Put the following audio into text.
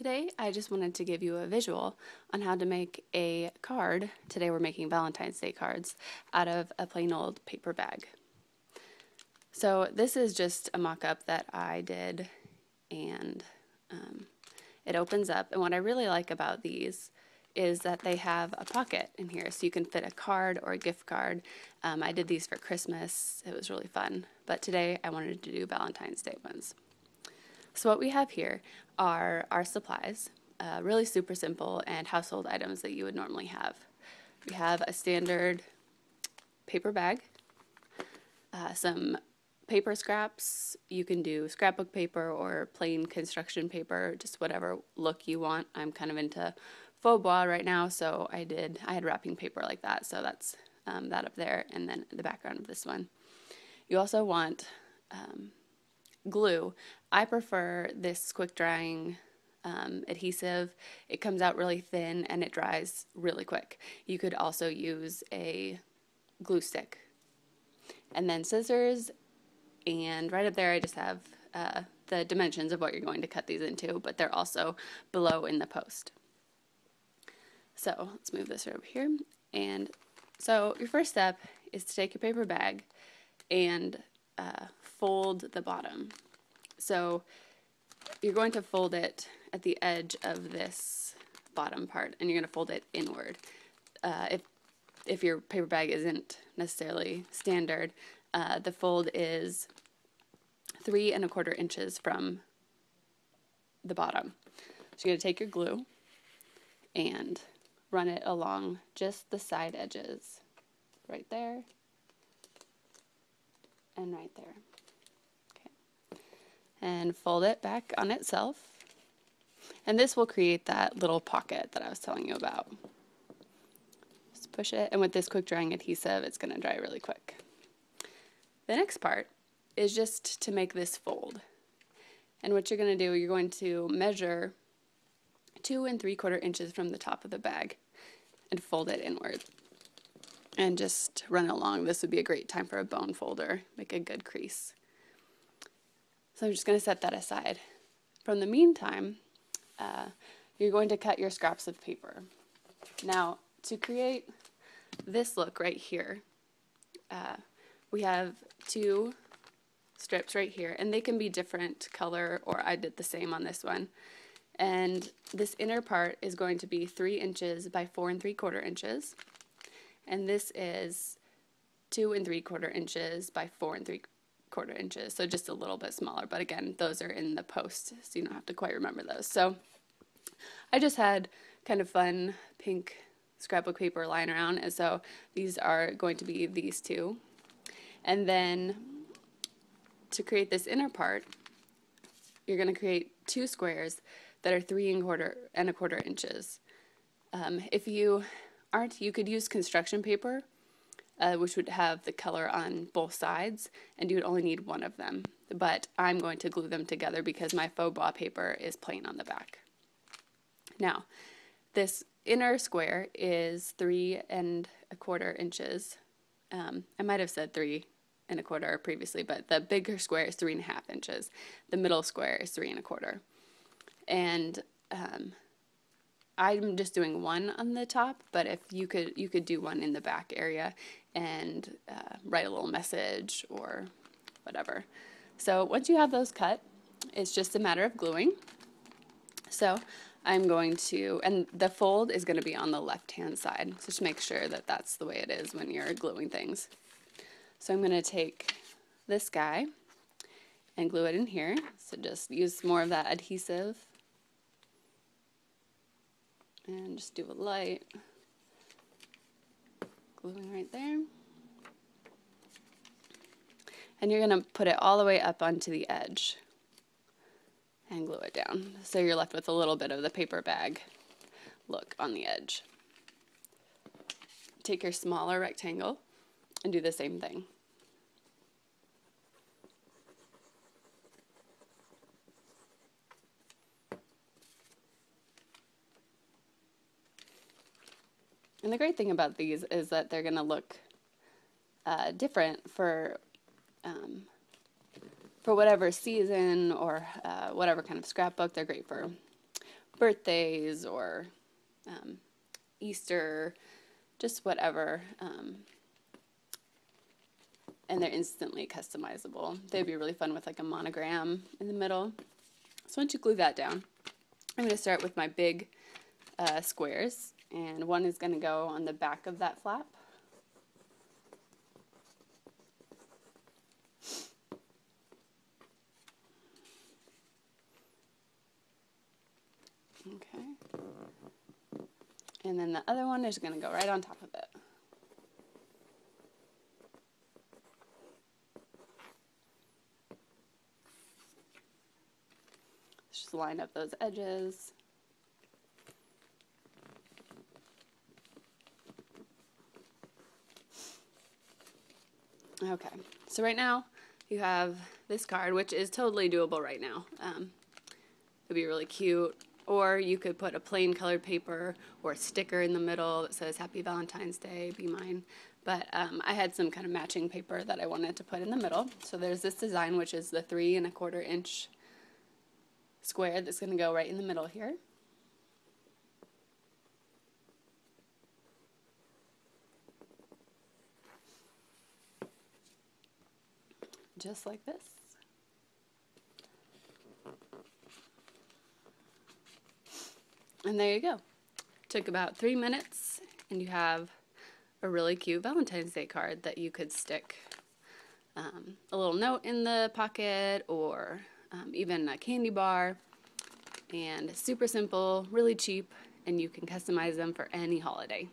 Today I just wanted to give you a visual on how to make a card. Today we're making Valentine's Day cards out of a plain old paper bag. So this is just a mock-up that I did, and it opens up, and what I really like about these is that they have a pocket in here so you can fit a card or a gift card. I did these for Christmas. It was really fun, but today I wanted to do Valentine's Day ones. So what we have here are our supplies, really super simple and household items that you would normally have. We have a standard paper bag, some paper scraps. You can do scrapbook paper or plain construction paper, just whatever look you want. I'm kind of into faux bois right now, so I had wrapping paper like that, so that's that up there, and then the background of this one. You also want glue. I prefer this quick drying adhesive. It comes out really thin and it dries really quick. You could also use a glue stick. And then scissors, and right up there I just have the dimensions of what you're going to cut these into, but they're also below in the post. So let's move this over here. And so your first step is to take your paper bag and fold the bottom. So you're going to fold it at the edge of this bottom part, and you're going to fold it inward. If your paper bag isn't necessarily standard, the fold is 3 1/4 inches from the bottom. So you're going to take your glue and run it along just the side edges, right there and right there. Okay. And fold it back on itself. And this will create that little pocket that I was telling you about. Just push it, and with this quick drying adhesive, it's going to dry really quick. The next part is just to make this fold. And what you're going to do, you're going to measure 2 3/4 inches from the top of the bag and fold it inward. And just run it along. This would be a great time for a bone folder. Make a good crease. So I'm just going to set that aside. From the meantime, you're going to cut your scraps of paper. Now, to create this look right here, we have 2 strips right here, and they can be different color, or I did the same on this one. And this inner part is going to be 3 inches by 4 3/4 inches. And this is 2 3/4 inches by 4 3/4 inches. So just a little bit smaller. But again, those are in the post, so you don't have to quite remember those. So I just had kind of fun pink scrapbook paper lying around. And so these are going to be these 2. And then to create this inner part, you're going to create 2 squares that are 3 1/4 inches. If you aren't, you could use construction paper, which would have the color on both sides, and you would only need 1 of them. But I'm going to glue them together because my faux bois paper is plain on the back. Now, this inner square is 3 1/4 inches. I might have said 3 1/4 previously, but the bigger square is 3 1/2 inches. The middle square is 3 1/4. And I'm just doing 1 on the top, but if you could do 1 in the back area and write a little message or whatever. So once you have those cut, it's just a matter of gluing. So I'm going to, and the fold is going to be on the left-hand side, so just make sure that that's the way it is when you're gluing things. So I'm going to take this guy and glue it in here. So just use more of that adhesive. And just do a light gluing right there. And you're going to put it all the way up onto the edge and glue it down. So you're left with a little bit of the paper bag look on the edge. Take your smaller rectangle and do the same thing. And the great thing about these is that they're going to look different for whatever season or whatever kind of scrapbook. They're great for birthdays or Easter, just whatever. And they're instantly customizable. They'd be really fun with like a monogram in the middle. So once you glue that down, I'm going to start with my big squares, and one is going to go on the back of that flap. Okay. And then the other one is going to go right on top of it. Just line up those edges. Okay, so right now you have this card, which is totally doable right now. It'd be really cute. Or you could put a plain colored paper or a sticker in the middle that says Happy Valentine's Day, be mine. But I had some kind of matching paper that I wanted to put in the middle. So there's this design, which is the 3 1/4 inch square that's going to go right in the middle here. Just like this. And there you go. Took about 3 minutes, and you have a really cute Valentine's Day card that you could stick a little note in the pocket, or even a candy bar. And super simple, really cheap, and you can customize them for any holiday.